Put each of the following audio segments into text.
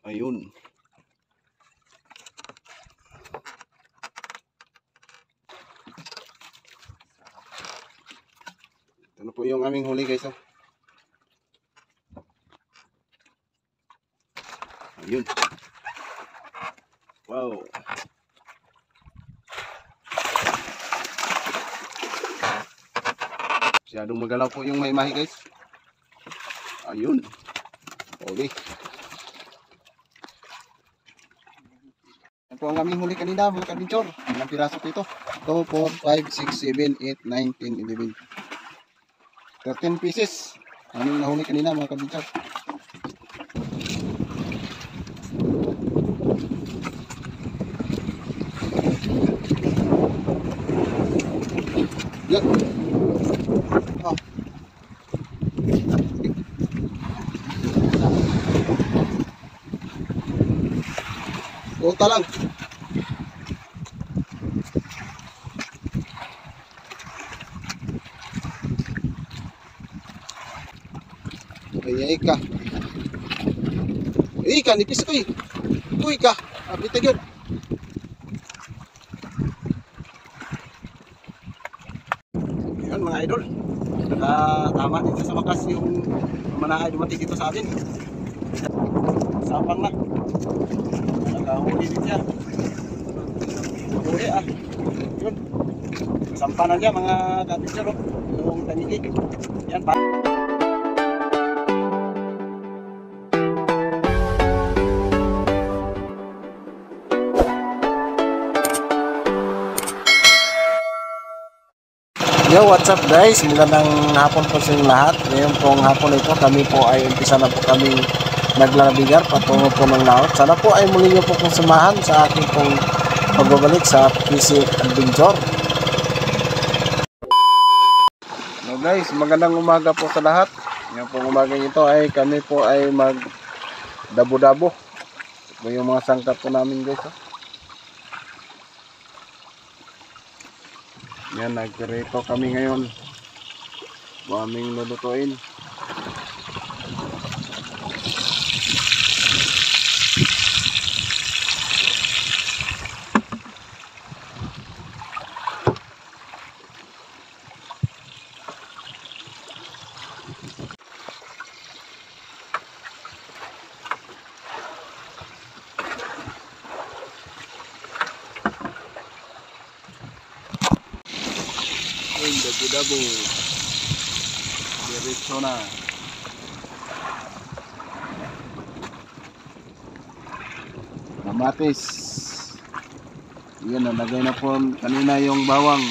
Ayun. Ito na po yung aming huli guys. Ayun. Wow. Masyadong magalaw po yung mahimahi guys. Ayun. Okay. Yan po ang aming huli kanina mga kabinchor. Ilang piraso po ito? 2, 4, 5, 6, 7, 8, 9, 10, 11. 13 pieces. Aming nahuli kanina mga kabinchor. Yan. Oh. Kulta lang. Ay ka. Ay ka, nipis ko eh. Uy ka. Abita yun. Yan mga idol. Nakatama dito sa wakas yung manahay dumating dito sa atin. Sapang na. Nakahuli din siya. Huli ah. Yun. Sampanan niya mga kapitero. Yung tanigi. Yan pa. Yo, what's up guys? Magandang hapon po sa inyong lahat. Ngayon pong hapon ito, kami po ay umpisa na po kami naglalabigar patungo po ng laot. Sana po ay muli nyo po kong samahan sa aking pong pagbabalik sa PC Adventure. Hello guys, magandang umaga po sa lahat. Ngayon pong umaga ito ay kami po ay mag dabo-dabo. Ito yung mga sangkap po namin guys. Yan, nagkarito kami ngayon. Maming lulutuin. Dabo-dabo. Diretso na. Kamatis. Yan, nalagay na po kanina yung bawang.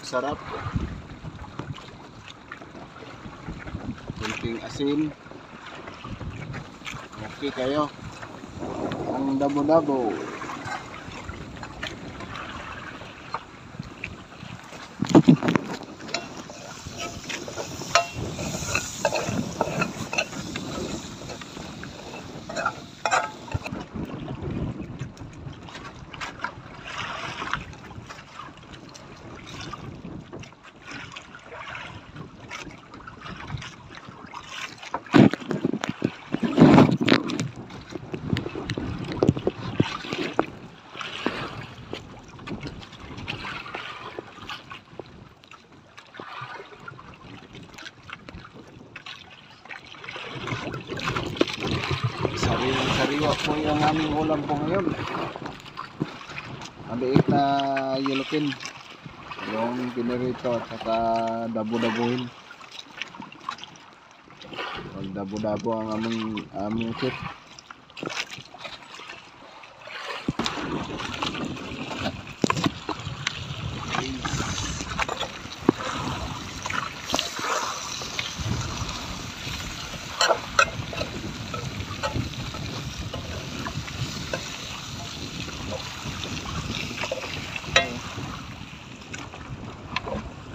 Sarap. Kunting asin. Okay kayo. Ang dabo-dabo. Ito po yung aming ulam po ngayon. Maliit na yellowfin. Yung pinirito at saka dabo-dabuhin. Pag dabo-dabo ang aming chip.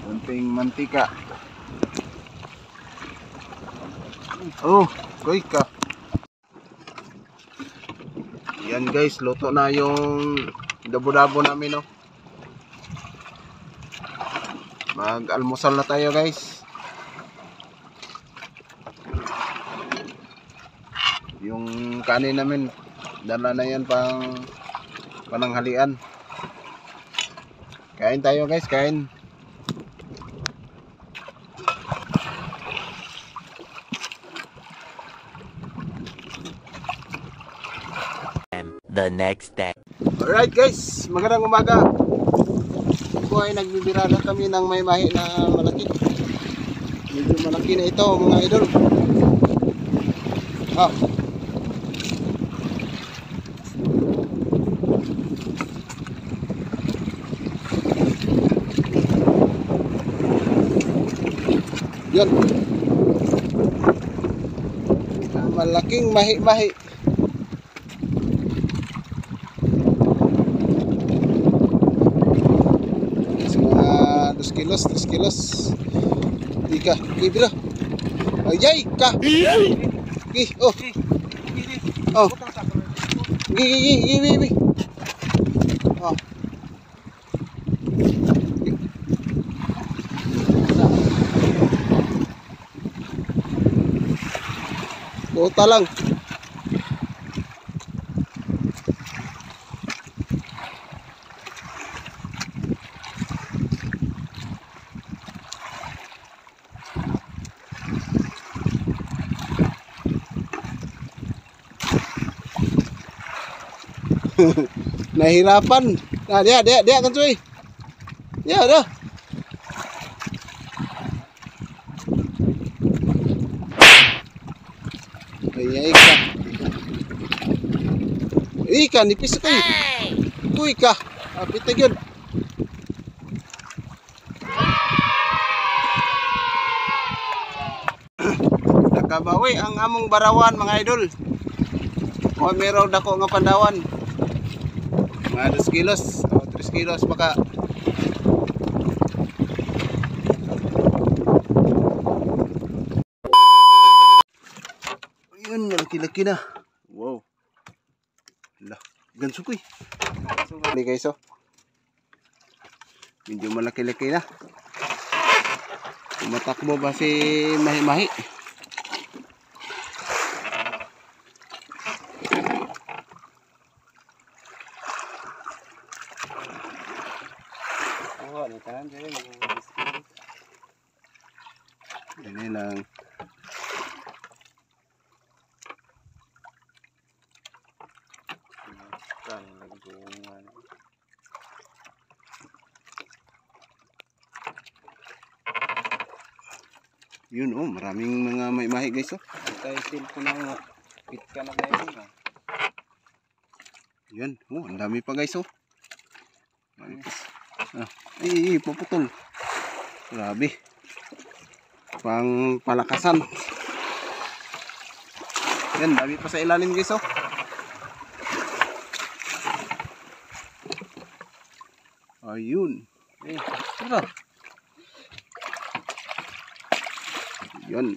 Kunting mantika. Oh, koy ka. Yan guys, luto na yung dabo-dabo namin, no. Mag-almusal na tayo guys. Yung kanin namin, dala na yan pang pananghalian. Kain tayo guys, kain. The next day. Alright guys, magandang umaga. Ito ay nagbibirada kami ng may mahi na malaki. Medyo malaki na ito mga idol. Ah. Yan. Malaking mahi-mahi. Kilos, 3 kilos. Ika, bro. Ayay ka. Gi, oh. Oh. Gi. Oh. Bota lang. Nahirapan. Nah, dia kan cuy. Ya dah. Ay ikan. Ikan nipis ko. Kuy ka. Apit na yun. Nakabawi ang among barawan mga idol. O meron dako nga pandawan. Mga 2 kilos o 3 kilos baka. Ayun, malaki-laki na. Wow. Lah, ganso ko eh. Ini guys, oh. Medyo malaki-laki na. Tumatakbo ba si mahi-mahi? Ini lang. Yun oh, maraming mga mahi guys oh. Tayo cellphone na pit ka na guys. Yan, oh, ang dami pa guys oh. Ay, puputol. Grabe. Pang palakasan. Yan, dami pa sa ilalim guys oh. Ayun. Tara. Yan.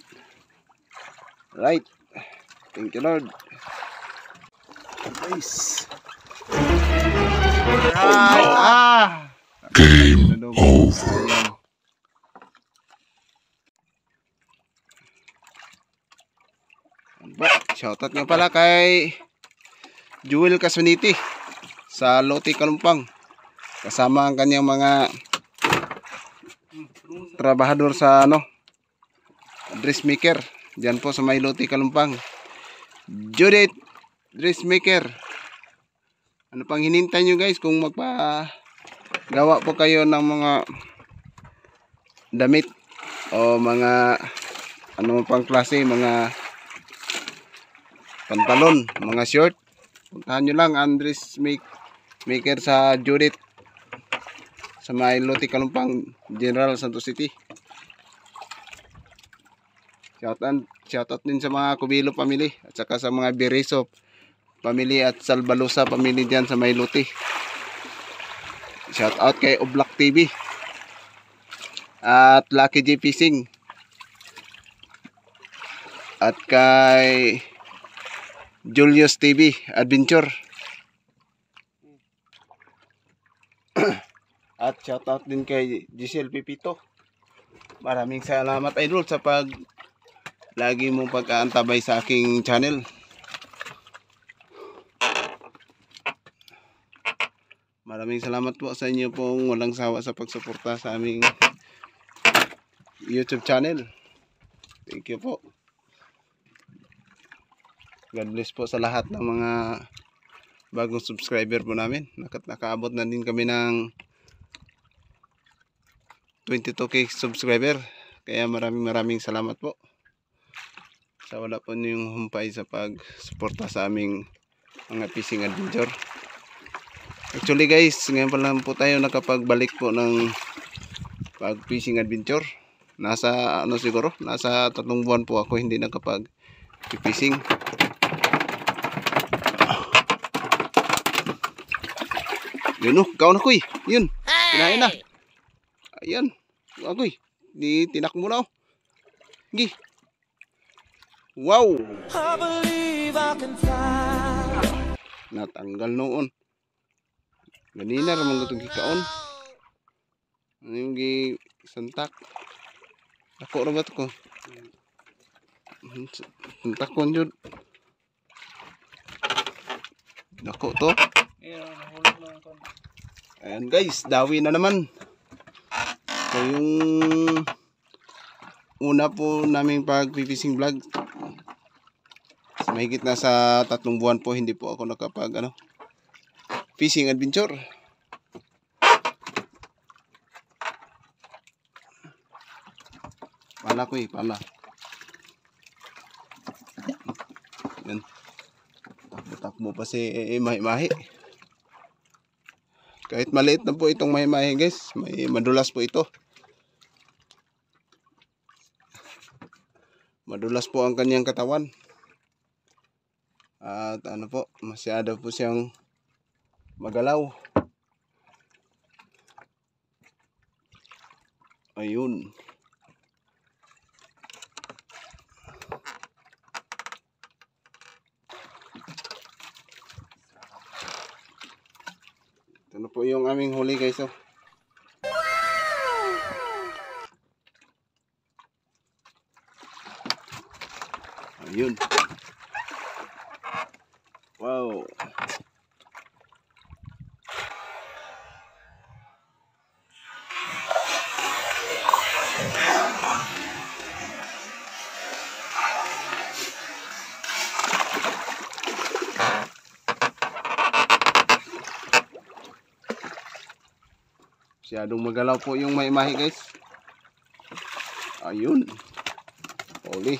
Right. Thank you Lord. Nice. Right. Game over. Shoutout nga pala kay Jewel Kasuniti sa Lote Kalumpang. Kasama ang kanyang mga trabahador sa dressmaker. Diyan po sa may Lote Kalumpang. Judith dressmaker. Ano pang hinintay nyo guys kung magpagawa po kayo ng mga damit o mga ano pang klase, mga pantalon, mga short. Puntahan nyo lang ang dressmaker sa Judith sa may Lote Kalumpang, General Santos City. Shoutout din sa mga Cubilo family at saka sa mga Bereso family at Salbalosa family dyan sa may Lote. Shoutout kay Oblak TV at Lucky J Fishing at kay Julius TV Adventure. At shoutout din kay Giselle Pipito. Maraming salamat idol sa lagi mong pag-aantabay sa aking channel. Maraming salamat po sa inyo pong walang sawa sa pagsuporta sa aming YouTube channel. Thank you po. God bless po sa lahat ng mga bagong subscriber po namin. Nakaabot na din kami ng 22k subscriber. Kaya maraming salamat po. Sa wala po niyong humpay sa pagsuporta sa aming mga fishing adventure. Actually guys, ngayon pa lang po tayo nakapagbalik po ng pag fishing adventure. Nasa siguro, nasa 3 buwan po ako hindi nakapag fishing. Yun oh, kaon ako eh. Yun, kinain na. Ayan, ako eh. Tinak mo na oh. Gi. Wow! I believe I can fly. Natanggal noon. Ganina ramang gatong gikaon. Ano yung gisantak? Ako ra ba ko? Santak ko jud. Ako to. Ayan guys, dawi na naman. So yung una po naming pag-fishing vlog, mahigit na sa 3 buwan po hindi po ako nakapag fishing adventure. Pala ko eh, pala. Yan. Takbo pa si mahi-mahi. Kahit maliit na po itong mahi-mahi guys, may madulas po ito. Madulas po ang kanyang katawan. At ano po, masyado po siyang magalaw. Ayun. Ito na po yung aming huli guys oh. Ayun. Wow. Masyadong magalaw po yung mahi-mahi guys. Ayun. Huli.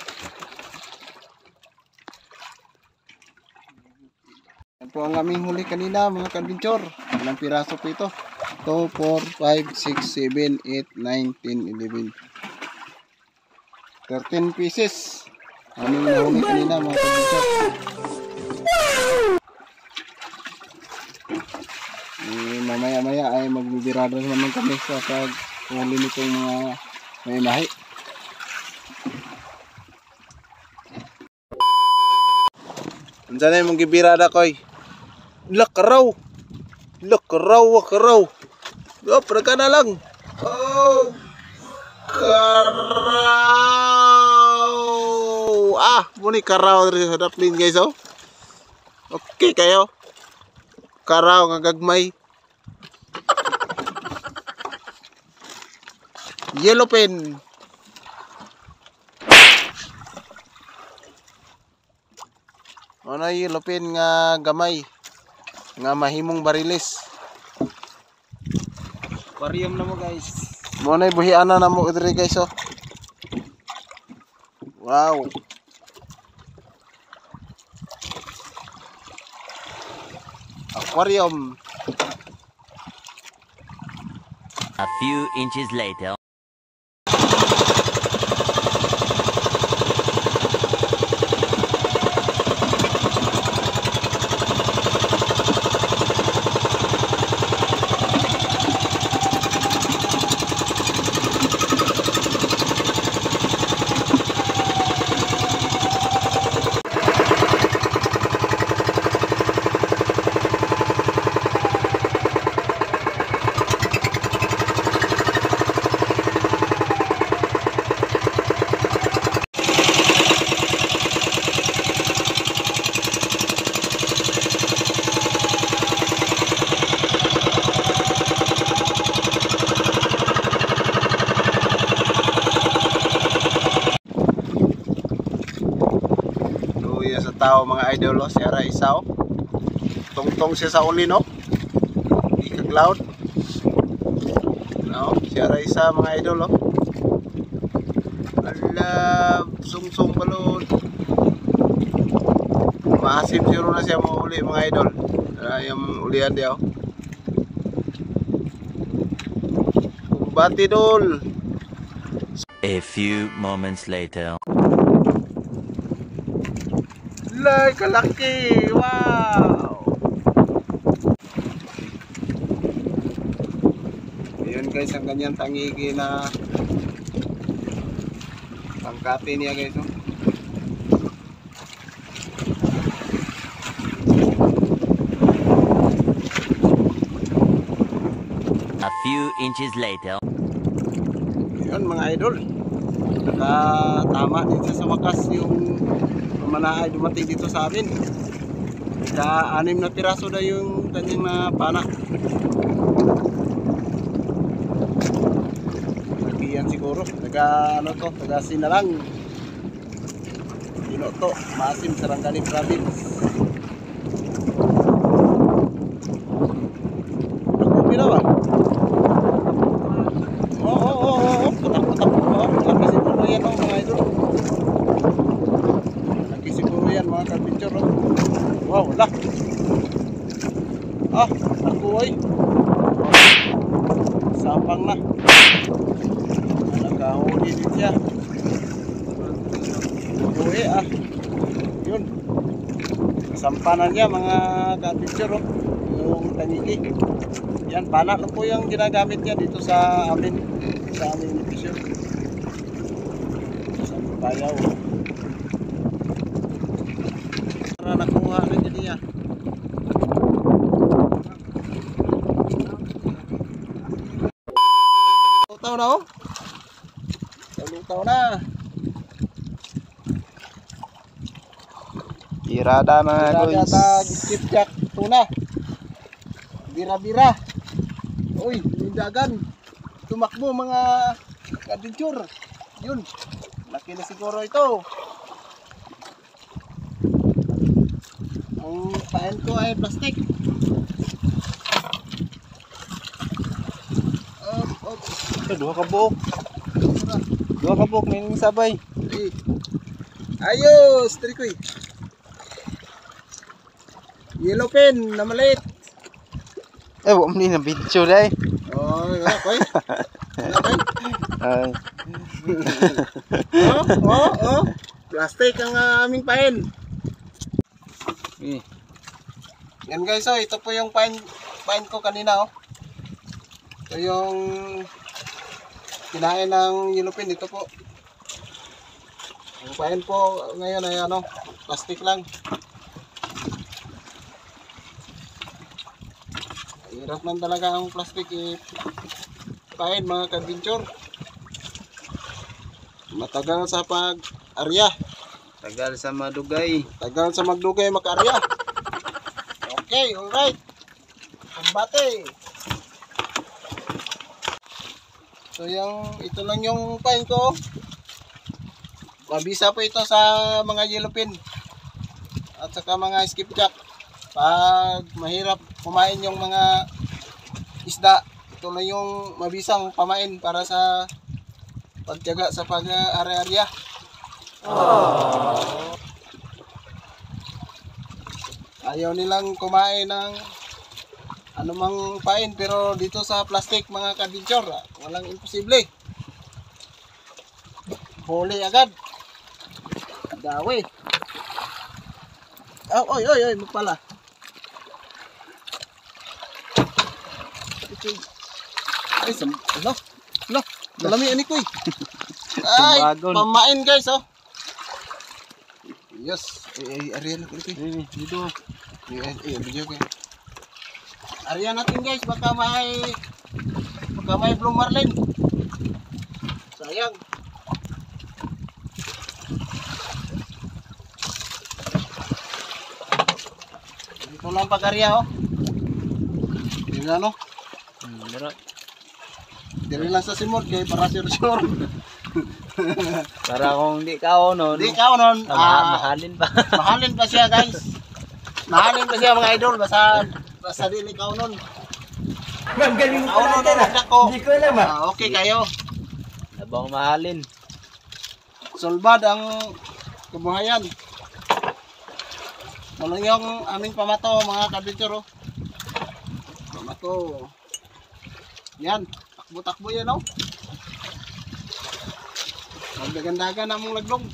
Yan po ang aming huli kanina mga ka-adventure. Ilang piraso po ito? 2, 4, 5, 6, 7, 8, 9, 10, 11 13 pieces. Aming huli kanina mga ka-adventure. Mamaya-maya ay magbibirado naman kami sa paghuli nitong mga mahi-mahi. Andiyan na yung magbibirada ko ay lakaraw. Lakaraw. Oh, praga na lang. Oh, karaw. Muni karaw rin sa daplin guys oh. Okay kayo. Karaw nga gagmay. Yellow pen. Ano yellowfin nga gamay nga mahimong barilis. Aquarium na mo guys. Mo na buhian na mo diri guys oh. Wow. Aquarium. A few inches later. Sa tao mga idol oh, siya ra isaw. Tungtong siya sa uli no. Ikagloud. No, siya ra isa mga idol oh. Ala, sungsong balon. Maasim siguro na siya mo uli mga idol. Yung ulian dia oh. Bati dol. A few moments later. Lay, kalaki! Wow! Ayun guys, ang ganyan tangigi na pangkate niya guys. Oh. A few inches later. Ayun mga idol. Nakatama din siya sa wakas yung manaay dumating dito sa amin. Ka-6 na piraso na yung kanyang na pana. Lakihan siguro. Taga ano to, taga Sinalang. Dino to, Maasim, Sarangani Province. Ako pinawa. Oo. Putak-putak po. Laki siguro yan o mga idol. Siguro yan mga ka-picture oh. Wow, wala. Ako ay sapang na. Nakahuli din siya. Uwi yun. Kasampanan niya mga ka-picture oh. Yung tangigi. Yan, pana lang po yung ginagamit niya dito sa amin. Sa aming location. Sa Bayaw. Nakuha na niya. Lutaw na oh. Lutaw na. Irada na guys. Skipjack tuna. Bira-bira. Uy, dagan. Tumakbo mga adventure. Yun. Laki na siguro ito. Ang pain ko ay plastic. Op. Dua ka buok ning sabay. Ayos, trikoy. Yellowfin na maliit. Wa man na video dai. Oh, wala koy. Ay. Plastic ang aming pain. Yan guys, oh, ito po yung pain ko kanina oh. Ito yung kinain ng yellowfin, ito po. Ang pain po ngayon ay ano, plastic lang. Hirap man talaga ang plastic pain mga ka-adventure. Matagal sa pag-arya. Tagal sa madugay. Tagal sa magdugay maka-arya. Okay, alright. Pambate. So ito lang yung pain ko. Mabisa po ito sa mga yellowfin. At saka mga skipjack. Pag mahirap kumain yung mga isda, ito na yung mabisang pamain para sa pagtiyaga sa pag-area-area. Ayaw nilang kumain ng anumang pain, pero dito sa plastic mga kadventure, walang imposible. Huli agad. Dawi. Oh, oy, oy, oy, magpala. Ay, no, no, malami ani ko eh. Ay, Tumagon. pamain guys, oh. Yes, area na ko Dito. video ko. Area natin guys, baka may blue marlin. Sayang. Dito lang pag-area, oh. Dito na, no? Meron. Dito lang sa simod, kay para sure. Para kung di ka no. Di ka nun, Mahalin pa. mahalin pa siya guys. Mahalin pa siya mga idol, basta dili ka nun. Magaling Ako nun, ako. Hindi ko alam ah. Okay kayo. Labang mahalin. Sulbad ang kabuhayan. Walang yung aming pamato mga kabitsuro. Pamato. Yan. Takbo-takbo yan, oh. Magdagandagan ang mong laglong.